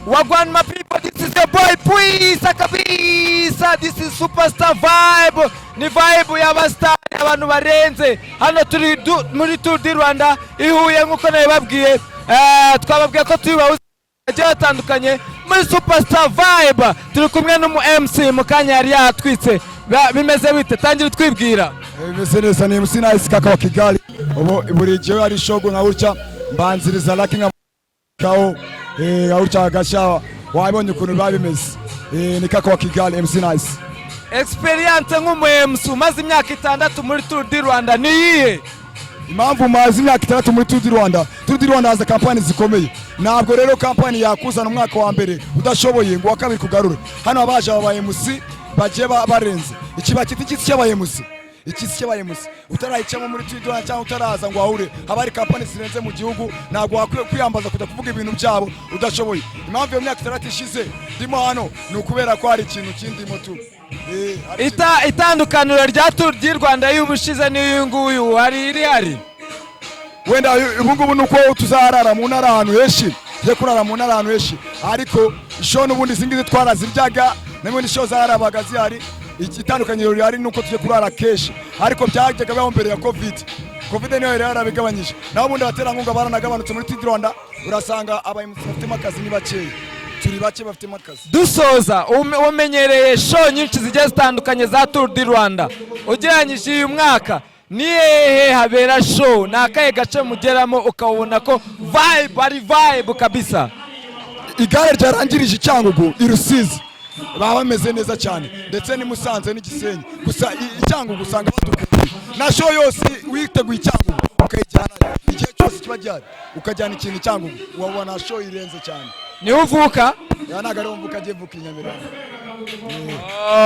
Wagwan my people, this is your boy Pwisa kabisa. This is superstar vibe. Ni vibe ya Abasitari abantu barenze. Hano turi muri Tour du Rwanda ihuye nkuko nabibabwiye. Twababwiye ko tubahuze batandukanye muri superstar vibe. Turi kumwe n'umu MC mukanya yari yatwitse. Bimeze bite? Tangira twibwira. Bimeze neza ni MC Nice kaka wa Kigali. Ubu buri gihe ari shogo nka urya mbanziriza laki nka kao urya gasha wabonye ukuntu babimeze. Ni kaka wa Kigali MC Nice. Experience nk'umu MC umaze imyaka 6 muri Tour du Rwanda ni yihe? Impamvu maze imyaka 6 muri Tour du Rwanda. Tour du Rwanda haza kampani zikomeye. Ntabwo rero kampani yakuzana umwaka wa mbere udashoboye ngo wa kabiri kugarure. Hano abaje abaye MC bagiye barenze. Ikibakiti cy'abaye MC. Ikisi cy'abayemusi utarayicamo muri Tour du Rwanda cyangwa utaraza ngo ahure abari kampani zirenze mu gihugu ntabwo wakwiye kwiyambaza kujya kuvuga ibintu byabo udashoboye. Impamvu yo myaka 6 ishize ndimo hano ni ukubera ko hari ikintu kindi motu itandukaniro rya Tour du Rwanda y'ubushize n'uyu nguyu hari wenda ubu ngubu nuko tuzarara mu ntara ahantu henshi je kurara mu ntara ahantu henshi ariko isho n'ubundi zingize twaraziryaga namwe n'isho zarabaga zihari. Itandukanye riri nuko tuje kurara keshi ariko byajyaga baho mbere ya covid niyo yari yarabigabanyije naho ubundi abaterankunga baranagabanutse muri Tour du Rwanda urasanga abayimufite makazi ni bakeya turi bake bafite makazi. Dusoza umenyereye show nyinshi zigiye zitandukanye za Tour du Rwanda ugereranyije uyu mwaka ni hehe habera show nakaye gace mugeramo ukabona ko vibe ari vibe kabisa? Igare ryarangirije Cyangugu irusizi baba bameze neza cyane ndetse ni Musanze n'igisenyi gusa Cyangugu usanga badukuye na show yose witeguye Cyangugu ukayijyana igihe cyose kiba gihari ukajyana ikintu Cyangugu wabona show irenze cyane. Ni uvuka yana garumvuka agiye vuka Inyamirambo.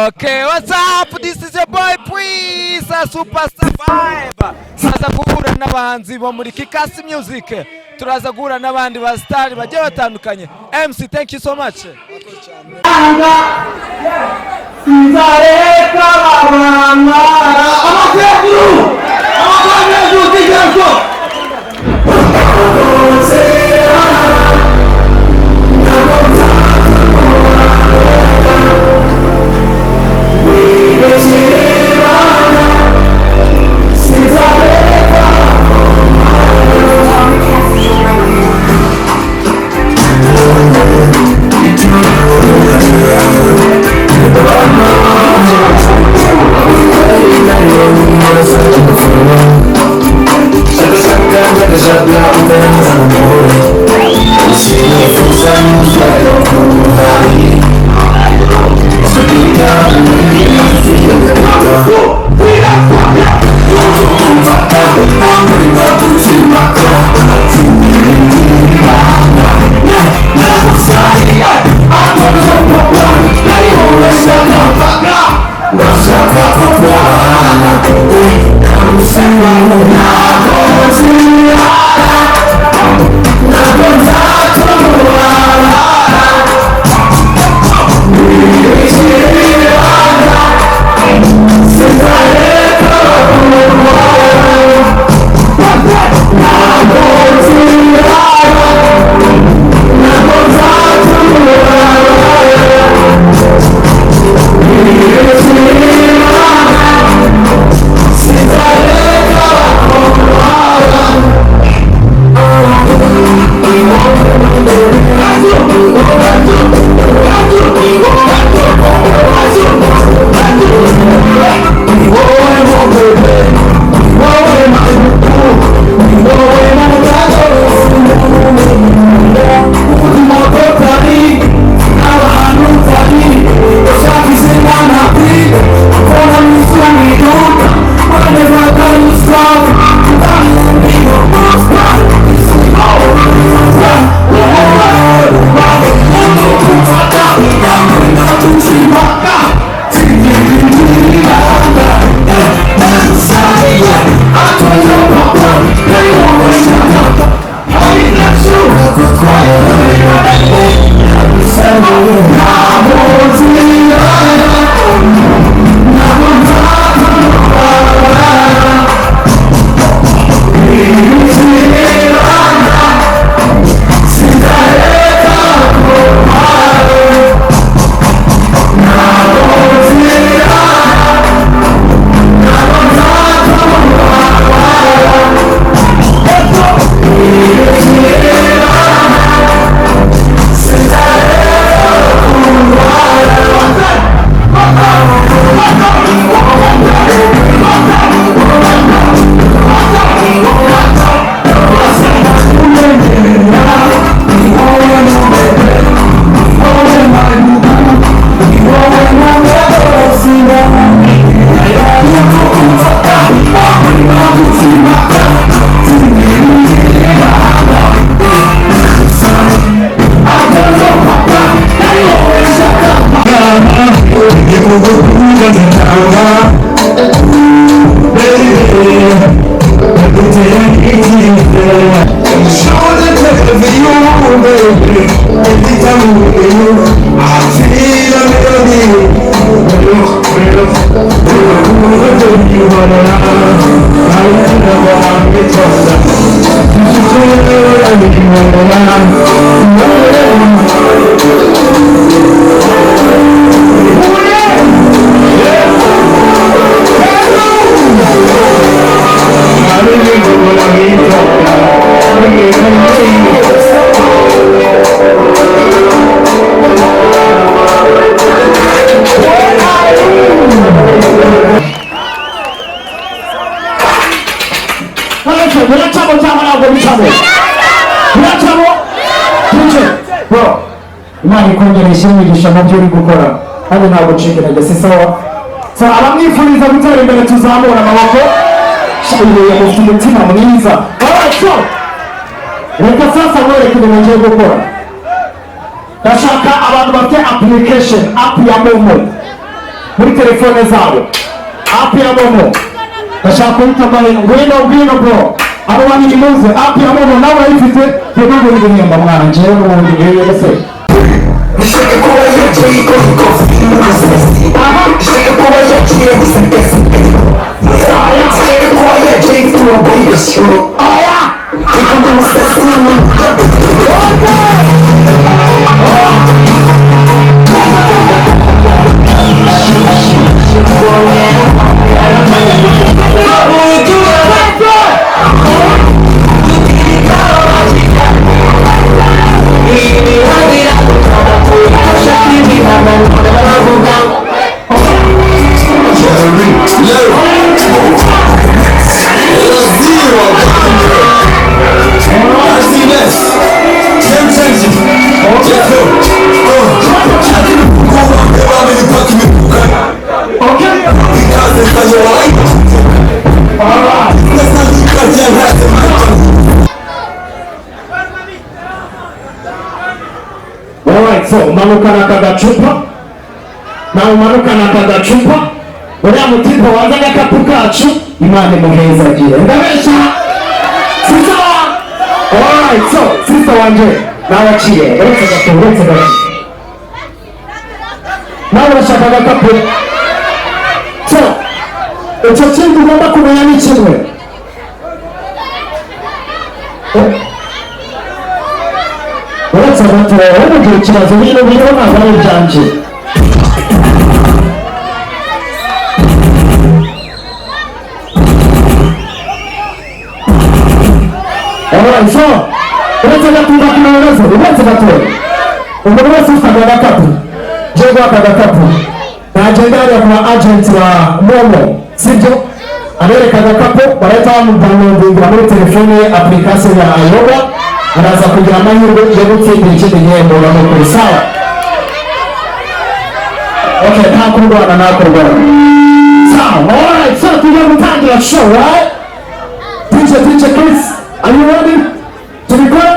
Okay, what's up? This is your boy Pwisa superstar vibe. Turaza guhura n'abahanzi bo muri Kikasi Music, turaza guhura n'abandi ba star bagiye batandukanye. MC, thank you so much. Imana ikongera ishimigisha mu byo uri gukora kandi ntabwo ucike intege si sawa. So abamwifuriza gutera imbere tuzamura amaboko shabuye mufite umutima mwiza. Alright, so reka sasa mwereke ibintu ngiye gukora. Ndashaka abantu bafite application app ya Momo muri telefone zabo. App ya Momo ndashaka kuhitamo ngwino bro. Abo bamini muze app ya Momo nawe ayifite twebwe ibihembo mwana njyewe n'ubundi ngiye gose. So umanukana kagacupa na umanukana kagacupa uriya mutipe waza agakapu kacu Imana imuheza agiye ndabesha sisa. Alright, so sisa wanje nawaciye uretse gato nawe urashaka agakapu. So icyo kintu ugomba kumenya ni kimwe. Uretse gato umugira ikibazo bino biriho ntabwo ari ibyanje. Alright, so uretse gato ndakumenyereza uretse gato umuntu wese ufite agakapu ngiye guha agakapu nagenda hariya ku ba agent ba Momo sibyo abereka agakapu barahita bamudownloadingira muri telefone ye application ya Ayoba araza kugira amahirwe yo gutsindira ikindi gihembo bamukuri sawa. Okay, nta kurwana sawa. Alright, so tujya gutangira show, right? DJ Chris, are you ready? Tubikora?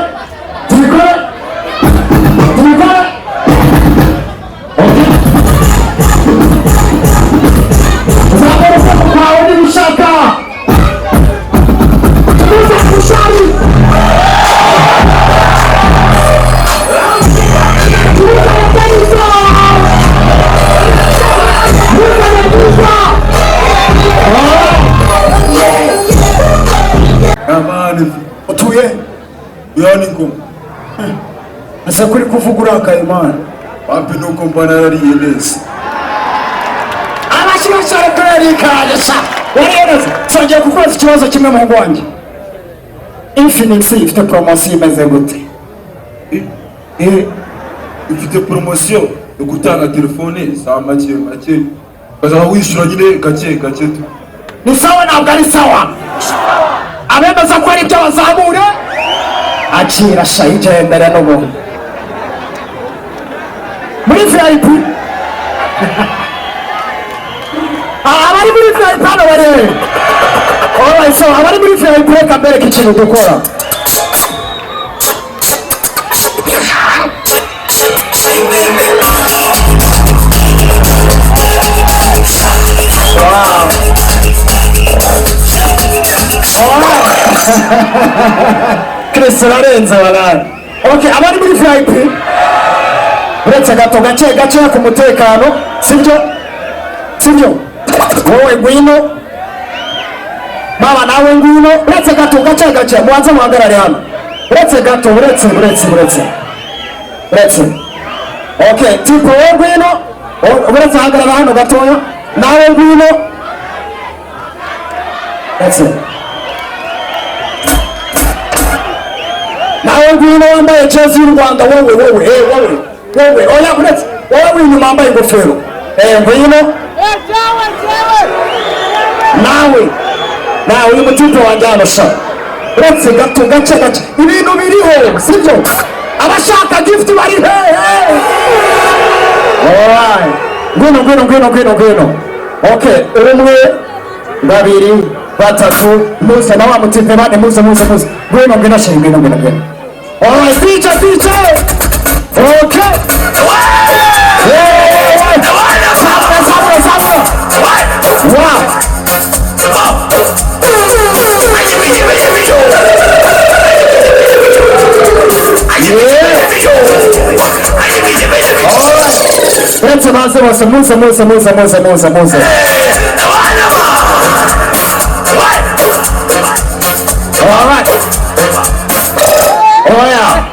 Okay. Uzakora sako kwawe ni ushaka utuye uyani ngoma asa kuri kuvuga urakaye Imana wapi nuko mbana nariye neza abashira cyane kuri kaje warereza sonje kukoza ikibazo kimwe mu ngwange. Infinix ifite promotion imeze gute? ifite promotion yo gutanga telefone za make bazaba wishyura nyine gake tu. Ni sawa ntabwo ari sawa. Abemeza ko ari byo bazamure akira shayije imbere n'ubu muri VIP. Abari muri VIP hano bari. Alright, so abari muri VIP kambere k'ikintu dukora. Chris ararenze barara. Okay, abari muri VIP uretse gato gake ku mutekano, sibyo wowe ngwino mama, nawe ngwino, uretse gato gake mubanze muhagarare hano, uretse gato, uretse okay, tipo wowe ngwino, uretse hagarara hano gatoya, nawe ngwino, uretse nawe ngwino wambaye jezi y'u Rwanda, wowe oya, uretse wowe inyuma wambaye ingofero, ngwino nawe uyu mutipe wanjye hano sha, uretse gato gake ibintu biriho, sibyo? Abashaka gift bari hehe? Alright, ngwino. Okay, umwe, babiri, batatu, muze na wa mutipe bane, muze. Ngwino sha, ngwino. Alright, DJ. Okay. Wow. Let's maze muze. All right. Oh yeah.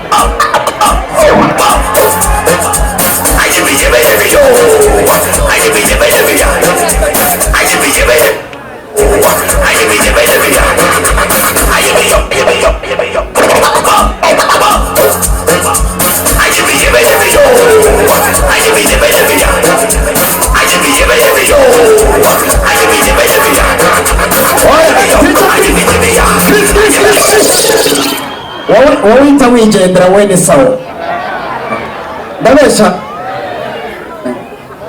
wowe nta wigendera wene sawa ndabesha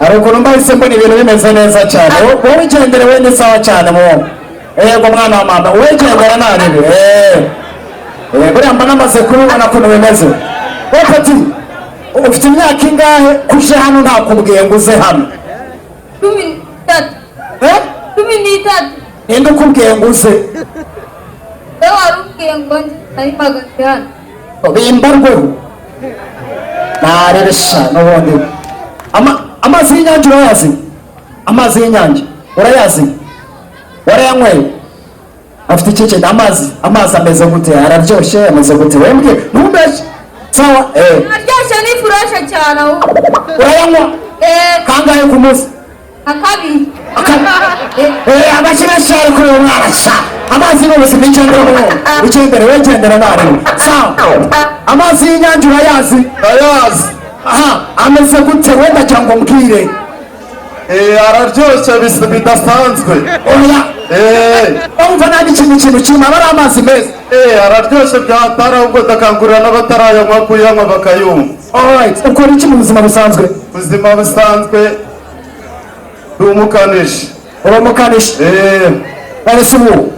hari ukuntu mbahise mbona ibintu bimeze neza cyane wowe wigendere wene sawa cyane mu yego mwana wa mama wigendera naribi buriya mba namaze kubibona ukuntu bimeze pati ufite imyaka ingahe kuje hano ntakubwiye ngo uze hano 13 ninde ukubwiye ngo uze warubwiye ngo ari magazi hano bimbarweho narebesha n'ubundi amazi y'inyange urayazi? Amazi y'inyange urayazi? warayanyweye? afite iki amazi ameze gute? araryoshye ameze gute? wembwe ntumbeshye sawa aryoshye ni furashe cyane aho urayanywa kangahe ku munsi? akabiri abakirashye ariko uyu mwana sha amazi n'ubuzima icyendere wegendera nariwe sawa amazi y'inyange urayazi? aha ameze gute wenda cyangwa mbwire? araryoshye bidasanzwe oya umva nabi ikintu kirimo aba ari amazi meza araryoshye byatara ahubwo ndakangurira n'abatarayanywa kuyanywa bakayumva. Alright, ukora iki mu buzima busanzwe? Ubuzima busanzwe umukanishi. Umukanishi? Ese ubu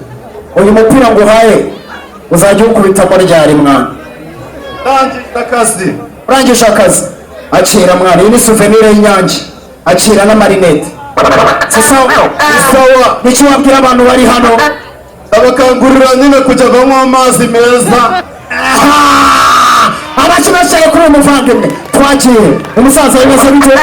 uyu mupira nguhaye uzajya ukubitamo ryari mwana? Urangije akazi acira mwana, iyi ni souvenir y'inyange, acira na marinette. Sawa nicyo wabwira abantu bari hano? Abakangurira nyine kujya banywa amazi meza. Abakibashaye kuri umuvandimwe twagiye umusaza wese bite?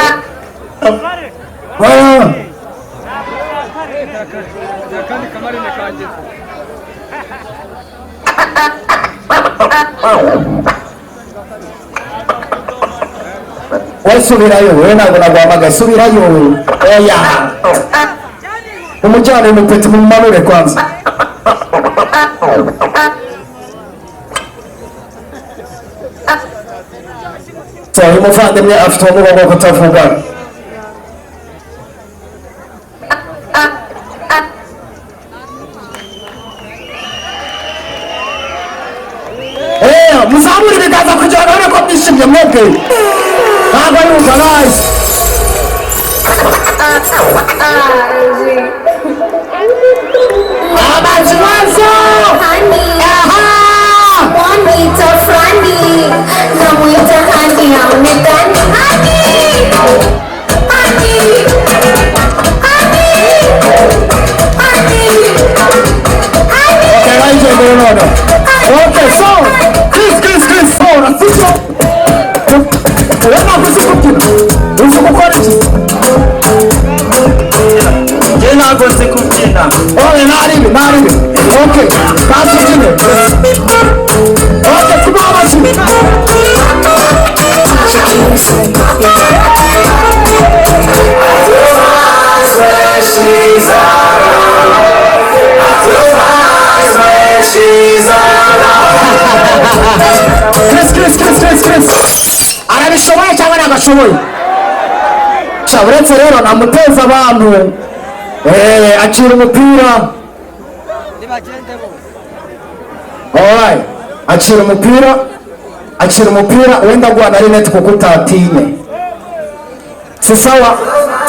Subirayo, we ntabwo nagwamaga subirayo. Oya umujyane mu peti mu manure kwanza. Uyu muvandimwe afite umurongo wo kutavuga. Muzamure ibiganza kugira ngo urebe ko mwishimye mwebwe. Ntabwo yumva nice. Abazimazo! One meter funny, no meter honey, I'm a dandy Okay, right here, okay, so, Chris, hold on. Rero ntabwo uzi kubyina, uzi gukora iki? Njye ntabwo nzi kubyina. Oye naribi. Okay, kazi ubyine. Okay, kuba amashyi. Chris. Arabishoboye cyangwa ntabashoboye? Uretse rero namuteza abantu acira umupira. Alright, acira umupira wenda guha na rinete kuko utatinye. Si sawa?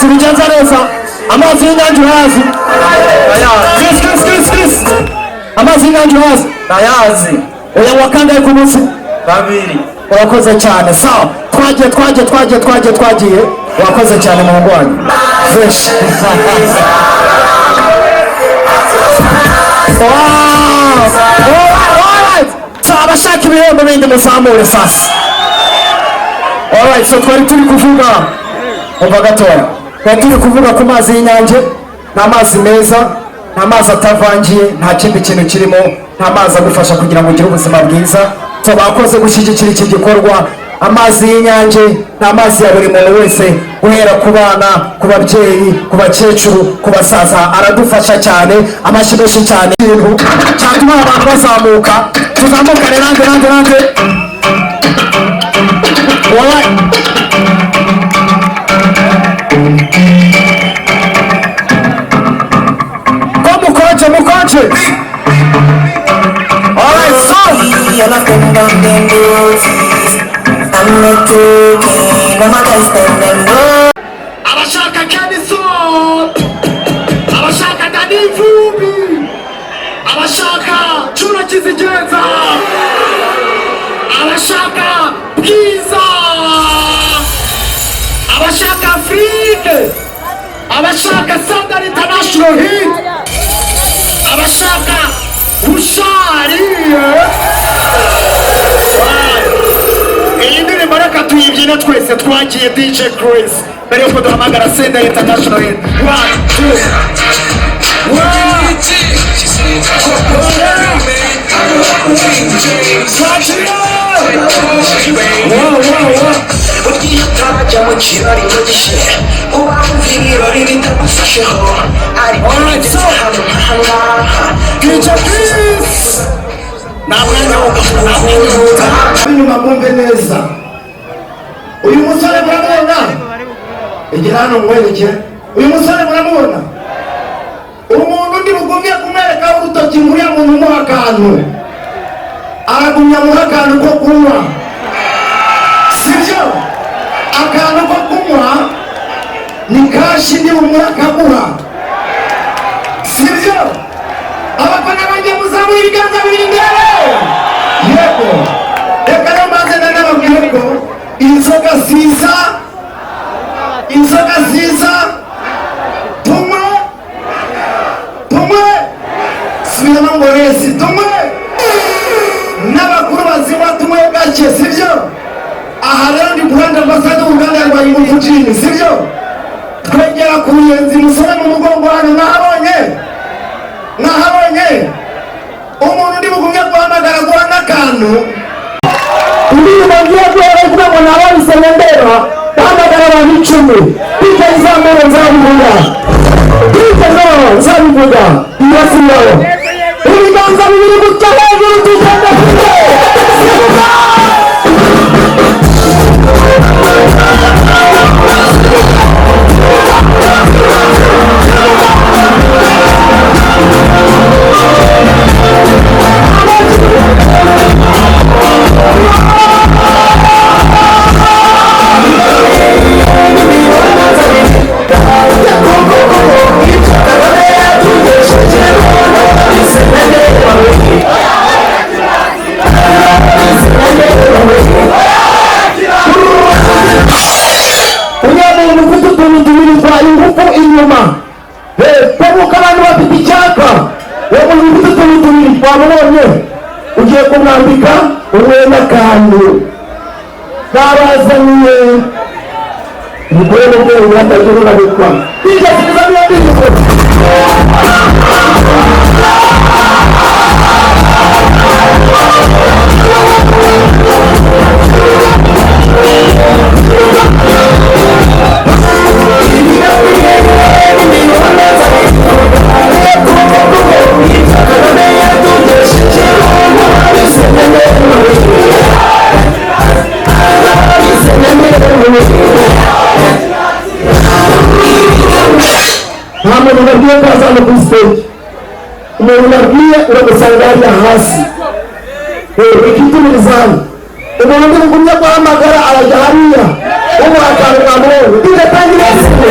Tubigenza neza. Amazi y'inyange urayazi? Chris. Amazi y'inyange urayazi? Ndayazi. Oya wakangaye ku munsi? Babiri. Urakoze cyane. Sawa, twagiye. Urakoze cyane mu ngwanyi. Fresh. Alright. So abashaka ibihembo bindi muzamure sasa. Alright, so twari turi kuvuga umva gatoya. Twari turi kuvuga ku mazi y'inyange, ni amazi meza, ni amazi atavangiye, nta kindi kintu kirimo, nta mazi agufasha kugira ngo ugire ubuzima bwiza. So bakoze gushyigikira iki gikorwa. Amazi y'inyange ni amazi ya buri muntu wese, guhera ku bana, ku babyeyi, ku bakecuru, ku basaza, aradufasha cyane. Amashyi menshi cyane cyatuma abantu bazamuka. Tuzamukane nanjye. Mukonje. Alright, so abashaka kaniso, abashaka danivumbi, abashaka chura kizigenza, abashaka bwiza, abashaka Afrique, abashaka Standard International Hit, abashaka bushari. Iyi ndirimbo reka tuyibyine twese twagiye DJ Chris mbere yuko duhamagara Standard International Hit. 1, 2, 1. Inyuma mwumve neza. Uyu musore muramubona? Egera hano mwereke. Uyu musore muramubona? Umuntu ndi bugumye kumwereka urutoki muri muntu mu akantu. Aragumya mu akantu ko kunywa. Sibyo? Akantu ko kunywa ni kashi ndi umurakaguha. Sibyo? Abafana banjye muzamura ibiganza biri imbere. Yego. Reka rero maze nanababwire ko inzoga nziza tumwe subiramo ngo resi tumwe n'abakuru bazinywa tumwe gake, sibyo? Aha rero ndi Rwanda ambasade Uganda rwa Ingufujini, sibyo? Twegera ku ruyenzi musore mu mugongo hano nahabonye umuntu ndi bugumye guhamagara guha n'akantu. Indirimbo ngiye guhera kugira ngo nabonise ndeba bahamagara abantu 10. Pika izamure nzabivuga. Iyasiyo ibiganza bibiri gutya hejuru tugenda kure. Ugiye kumwambika umwenda kanyu babazaniye umugore n'umugore batagira urabikwa bijya kuzanira n'ibyo nta muntu nabwiye ko azana kuri stage umuntu nabwiye uramusanga hariya hasi ikitumurizana umuntu ndi mugumye guhamagara arajya hariya umuhatanga mwamubonye bigatangira isigo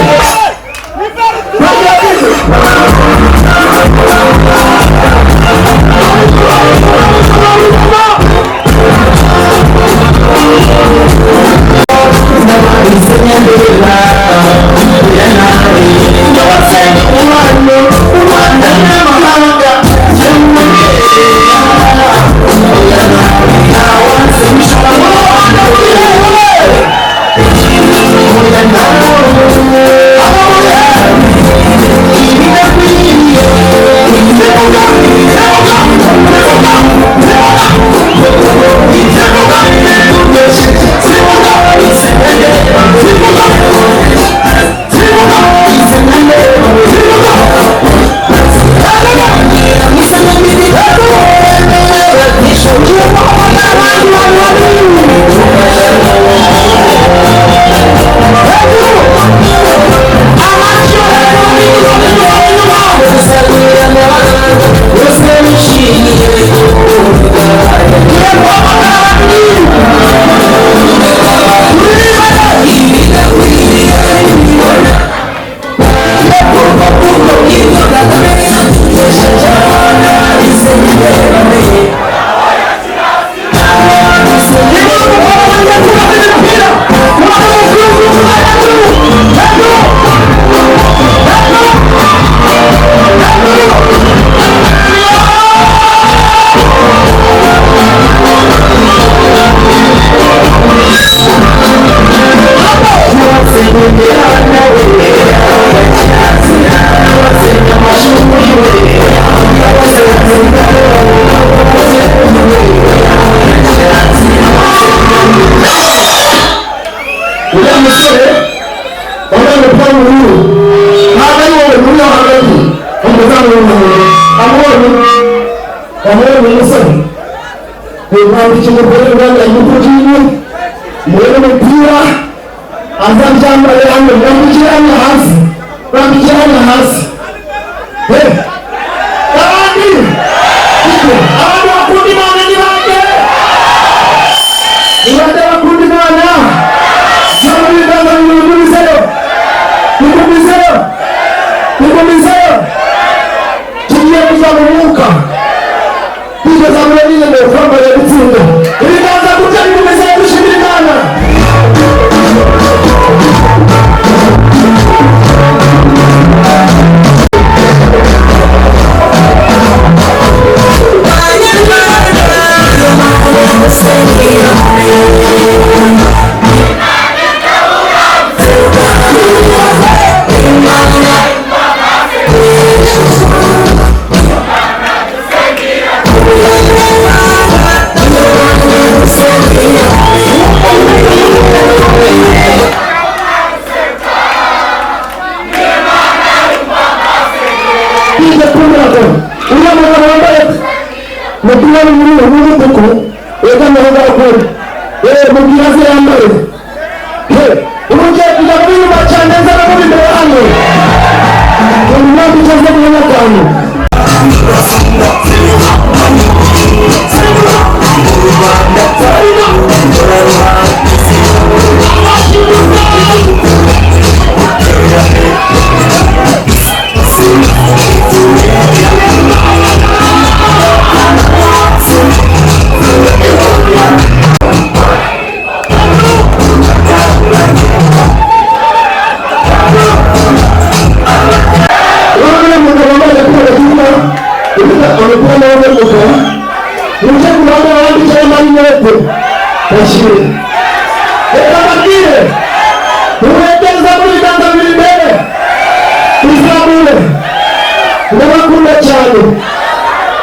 cyane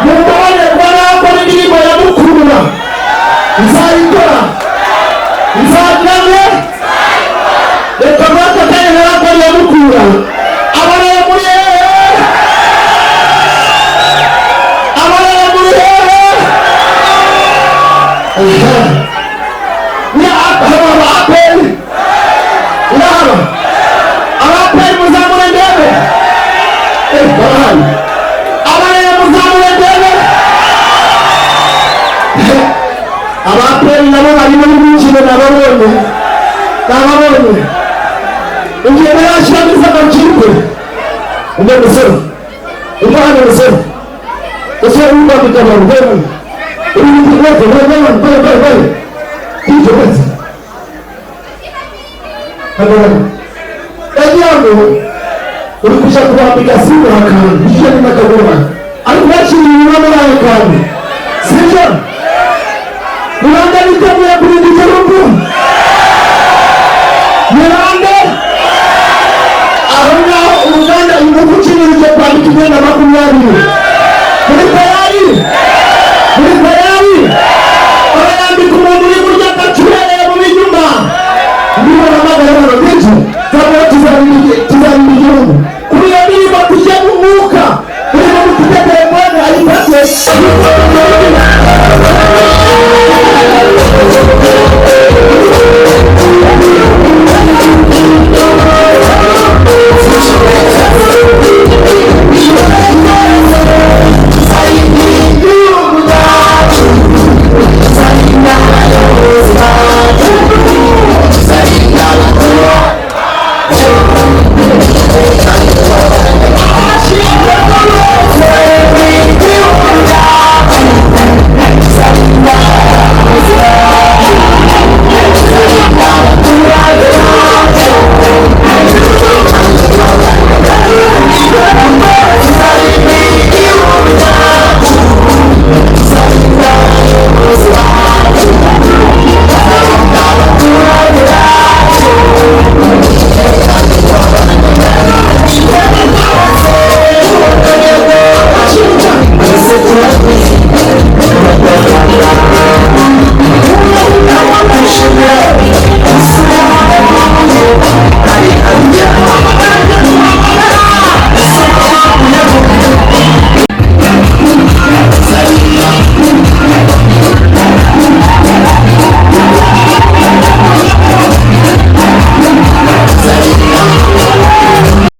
mubone barakora indirimbo ya Mukura nzayikora nzagane reka bakataye barakora ya Mukura abaraya muri ya apel yaba abapel muzamure ndebe barahari abaraya muzamure ndebe abapel nabo bari muri bukine nababonye igihe barashiramiza amakipe umwe musore umwana musore musore w'ubwambika abantu bene uri kuja kubambika simu akantu ije ni makagoma ariko bakiri inyuma muri ayo kantu sivyo Rwanda niteguye kurinda igihugu Rwanda aho ngaho Uganda ingufu ukinirije kwambika imyenda 20 muri tayari barayambika umuntu uri burya atacurereye mu binyuma niba namagara hano byinshi cyangwa tuzari